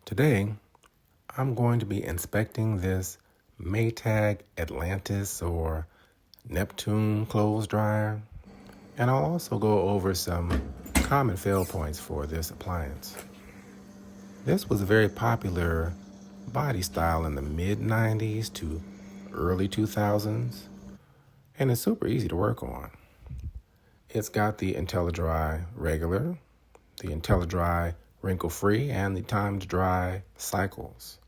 Today, I'm going to be inspecting this Maytag Atlantis or Neptune clothes dryer, and I'll also go over some common fail points for this appliance. This was a very popular body style in the mid-90s to early 2000s, and it's super easy to work on. It's got the IntelliDry regular, the IntelliDry wrinkle-free, and the timed dry cycles.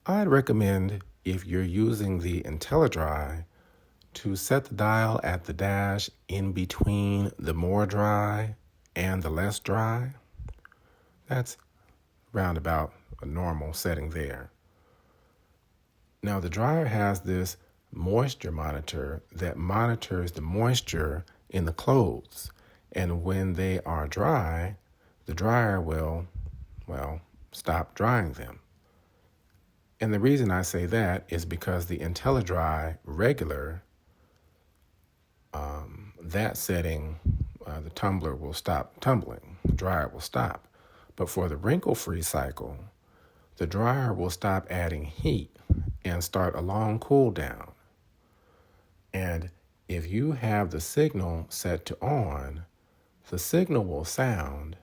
I'd recommend, if you're using the IntelliDry, to set the dial at the dash in between the more dry and the less dry. That's round about a normal setting there. Now the dryer has this moisture monitor that monitors the moisture in the clothes, and when they are dry, the dryer will, stop drying them. And the reason I say that is because the IntelliDry regular, that setting, the tumbler will stop tumbling, the dryer will stop. But for the wrinkle-free cycle, the dryer will stop adding heat and start a long cool down. And if you have the signal set to on, the signal will sound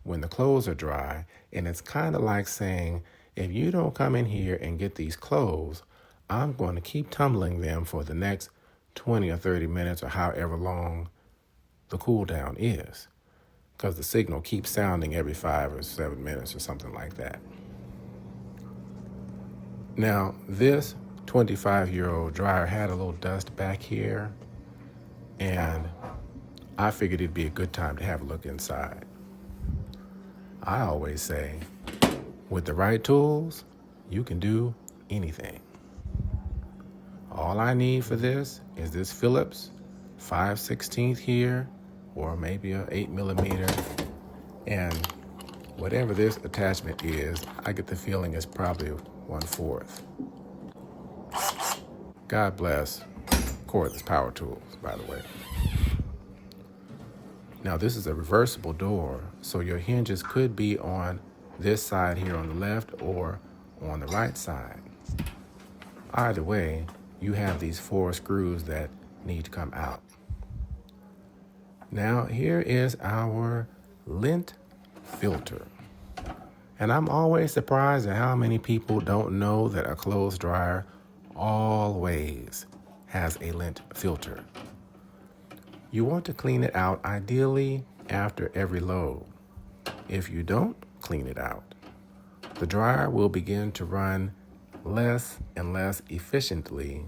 when the clothes are dry, and it's kind of like saying, if you don't come in here and get these clothes, I'm going to keep tumbling them for the next 20 or 30 minutes or however long the cool down is, because the signal keeps sounding every 5 or 7 minutes or something like that. Now, this 25-year-old dryer had a little dust back here, and I figured it'd be a good time to have a look inside. I always say, with the right tools, you can do anything. All I need for this is this Phillips 5/16 here, or maybe a 8mm, and whatever this attachment is, I get the feeling it's probably 1/4. God bless cordless power tools, by the way. Now this is a reversible door, so your hinges could be on this side here on the left or on the right side. Either way, you have these 4 screws that need to come out. Now here is our lint filter. And I'm always surprised at how many people don't know that a clothes dryer always has a lint filter. You want to clean it out ideally after every load. If you don't clean it out, the dryer will begin to run less and less efficiently,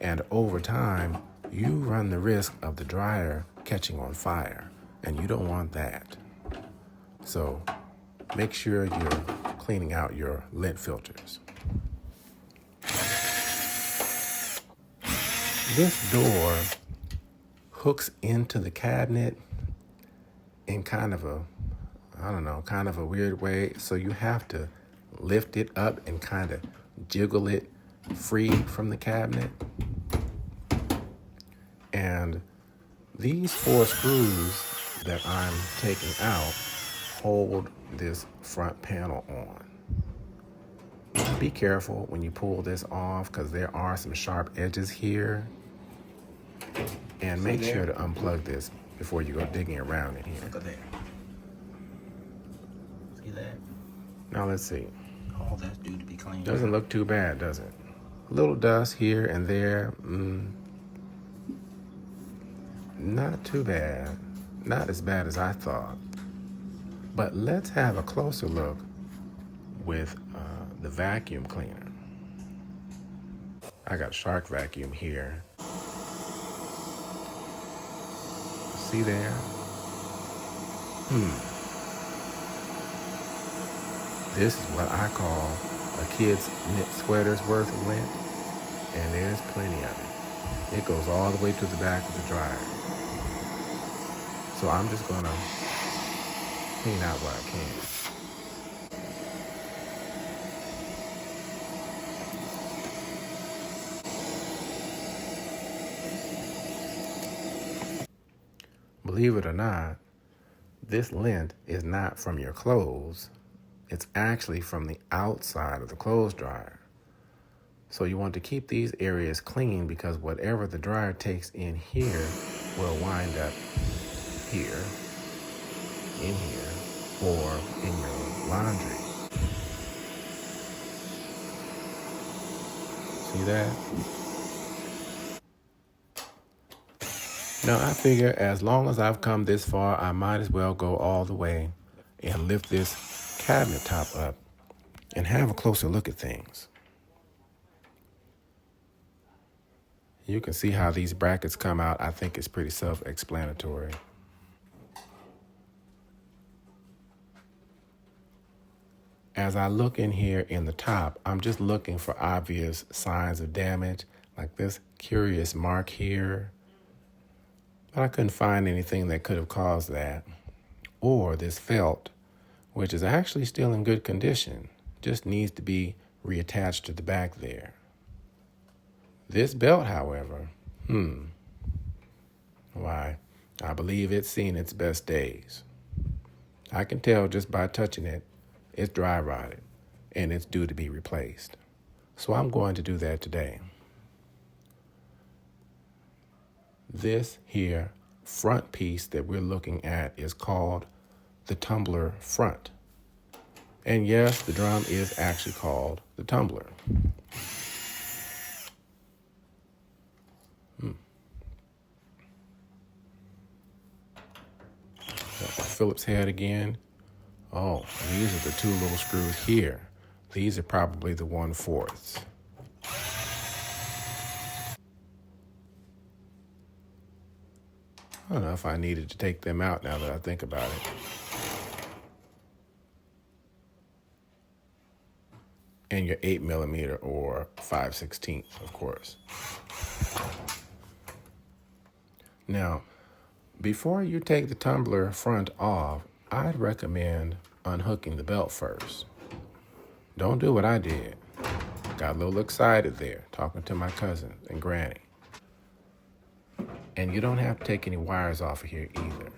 and over time, you run the risk of the dryer catching on fire, and you don't want that. So make sure you're cleaning out your lint filters. This door hooks into the cabinet in kind of a weird way, so you have to lift it up and kind of jiggle it free from the cabinet. And these 4 screws that I'm taking out hold this front panel on. Be careful when you pull this off, because there are some sharp edges here. And make sure to unplug this before you go digging around in here. Look at there. See that? Now let's see. All that's due to be cleaned. Doesn't look too bad, does it? A little dust here and there. Not too bad. Not as bad as I thought. But let's have a closer look with the vacuum cleaner. I got Shark Vacuum here. See there? This is what I call a kid's knit sweater's worth of lint, and there's plenty of it. It goes all the way to the back of the dryer. So I'm just gonna clean out what I can. Believe it or not, this lint is not from your clothes. It's actually from the outside of the clothes dryer. So you want to keep these areas clean because whatever the dryer takes in here will wind up here, in here, or in your laundry. See that? Now I figure as long as I've come this far, I might as well go all the way and lift this cabinet top up and have a closer look at things. You can see how these brackets come out. I think it's pretty self-explanatory. As I look in here in the top, I'm just looking for obvious signs of damage, like this curious mark here. But I couldn't find anything that could have caused that. Or this felt, which is actually still in good condition, just needs to be reattached to the back there. This belt, however, why, I believe it's seen its best days. I can tell just by touching it, it's dry rotted and it's due to be replaced. So I'm going to do that today. This here front piece that we're looking at is called the tumbler front. And yes, the drum is actually called the tumbler. Phillips head again. Oh, these are the two little screws here. These are probably the 1/4. I don't know if I needed to take them out now that I think about it. And your 8mm or 5/16, of course. Now, before you take the tumbler front off, I'd recommend unhooking the belt first. Don't do what I did. Got a little excited there, talking to my cousin and granny. And you don't have to take any wires off of here either.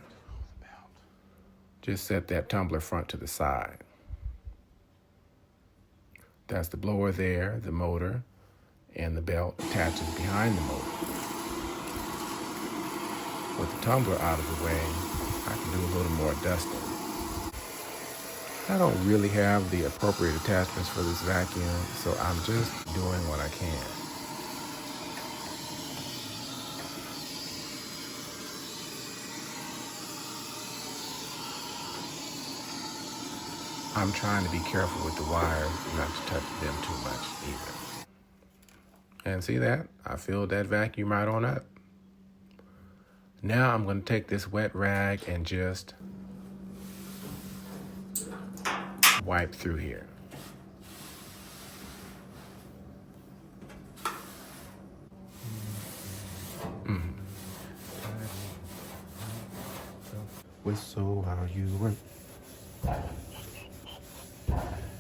Just set that tumbler front to the side. That's the blower there, the motor, and the belt attaches behind the motor. With the tumbler out of the way, I can do a little more dusting. I don't really have the appropriate attachments for this vacuum, so I'm just doing what I can. I'm trying to be careful with the wires, not to touch them too much either. And see that? I filled that vacuum right on up. Now I'm going to take this wet rag and just wipe through here. Whistle while you work,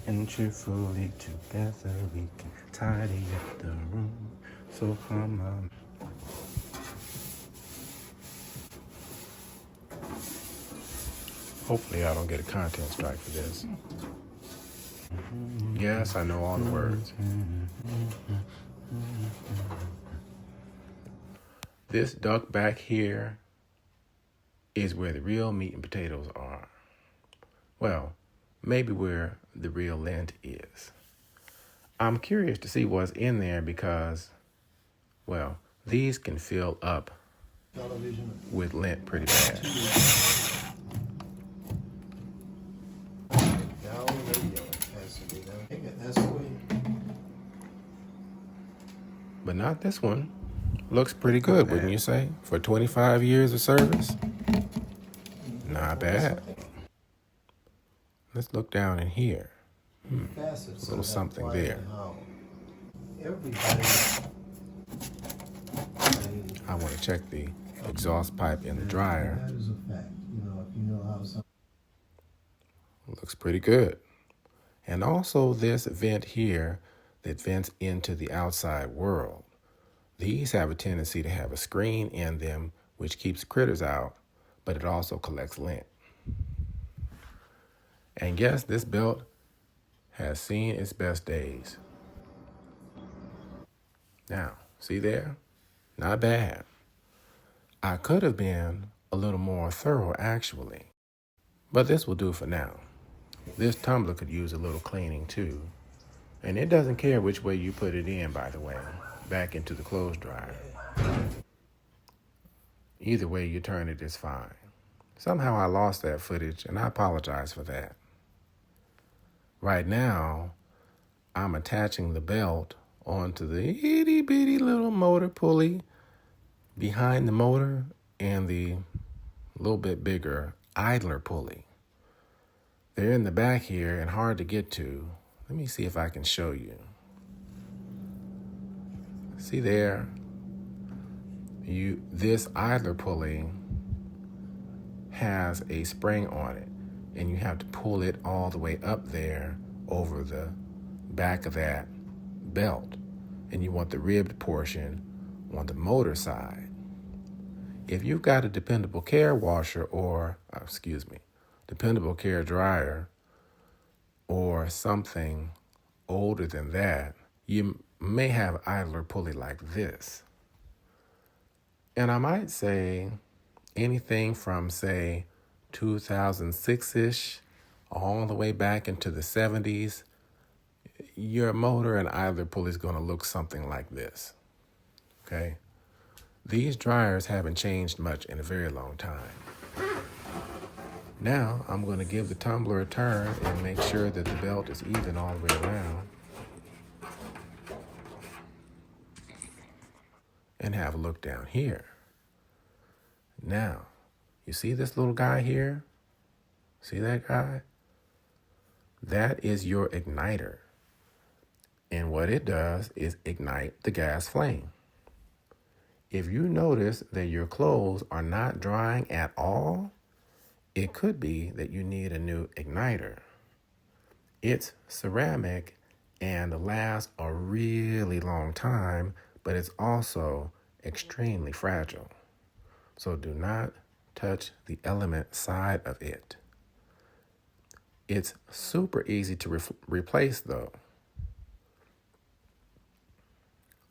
and cheerfully together we can tidy up the room. So come on. Hopefully I don't get a content strike for this. Yes, I know all the words. This duct back here is where the real meat and potatoes are. Well, maybe where the real lint is. I'm curious to see what's in there because, well, these can fill up with lint pretty bad. But not this one. Looks pretty good, wouldn't you say? For 25 years of service? Not bad. Let's look down in here. A little something there. I want to check the exhaust pipe in the dryer. Looks pretty good. And also this vent here that vents into the outside world. These have a tendency to have a screen in them which keeps critters out, but it also collects lint. And yes, this belt has seen its best days. Now, see there? Not bad. I could have been a little more thorough actually, but this will do for now. This tumbler could use a little cleaning too. And it doesn't care which way you put it in, by the way, back into the clothes dryer. Either way you turn it is fine. Somehow I lost that footage, and I apologize for that. Right now, I'm attaching the belt onto the itty bitty little motor pulley behind the motor and the little bit bigger idler pulley. They're in the back here and hard to get to. Let me see if I can show you. See there? This idler pulley has a spring on it, and you have to pull it all the way up there over the back of that belt, and you want the ribbed portion on the motor side. If you've got a dependable care washer dependable care dryer or something older than that, you may have an idler pulley like this. And I might say anything from, say, 2006-ish all the way back into the 70s, your motor and idler pulley is going to look something like this, okay? These dryers haven't changed much in a very long time. Now, I'm going to give the tumbler a turn and make sure that the belt is even all the way around. And have a look down here. Now, you see this little guy here? See that guy? That is your igniter. And what it does is ignite the gas flame. If you notice that your clothes are not drying at all, it could be that you need a new igniter. It's ceramic and lasts a really long time, but it's also extremely fragile. So do not touch the element side of it. It's super easy to replace though.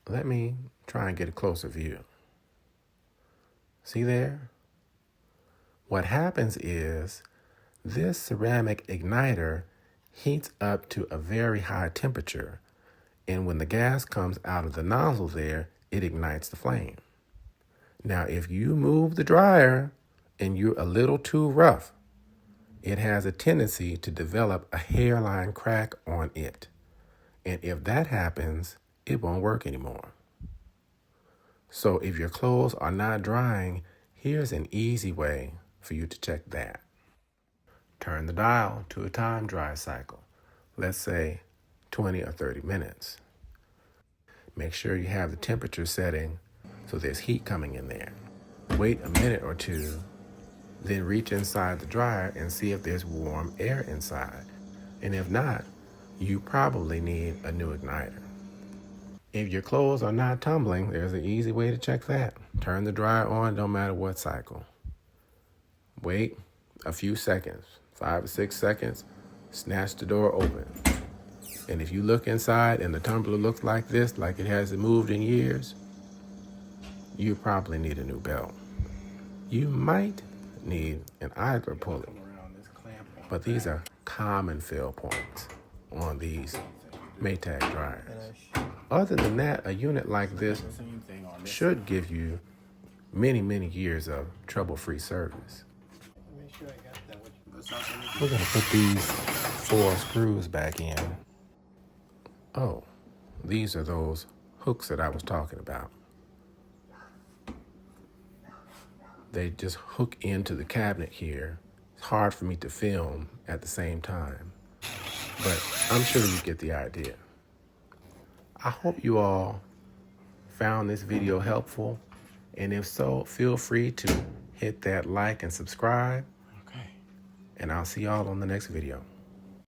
Let me try and get a closer view. See there? What happens is this ceramic igniter heats up to a very high temperature, and when the gas comes out of the nozzle there, it ignites the flame. Now, if you move the dryer and you're a little too rough, it has a tendency to develop a hairline crack on it. And if that happens, it won't work anymore. So if your clothes are not drying, here's an easy way for you to check that. Turn the dial to a time dry cycle. Let's say 20 or 30 minutes. Make sure you have the temperature setting so there's heat coming in there. Wait a minute or two, then reach inside the dryer and see if there's warm air inside. And if not, you probably need a new igniter. If your clothes are not tumbling, there's an easy way to check that. Turn the dryer on, no matter what cycle. Wait a few seconds, 5 or 6 seconds, snatch the door open. And if you look inside and the tumbler looks like this, like it hasn't moved in years, you probably need a new belt. You might need an idler pulley, but these are common fail points on these Maytag dryers. Other than that, a unit like this should give you many, many years of trouble-free service. We're going to put these 4 screws back in. Oh, these are those hooks that I was talking about. They just hook into the cabinet here. It's hard for me to film at the same time, but I'm sure you get the idea. I hope you all found this video helpful, and if so, feel free to hit that like and subscribe. Okay. And I'll see y'all on the next video.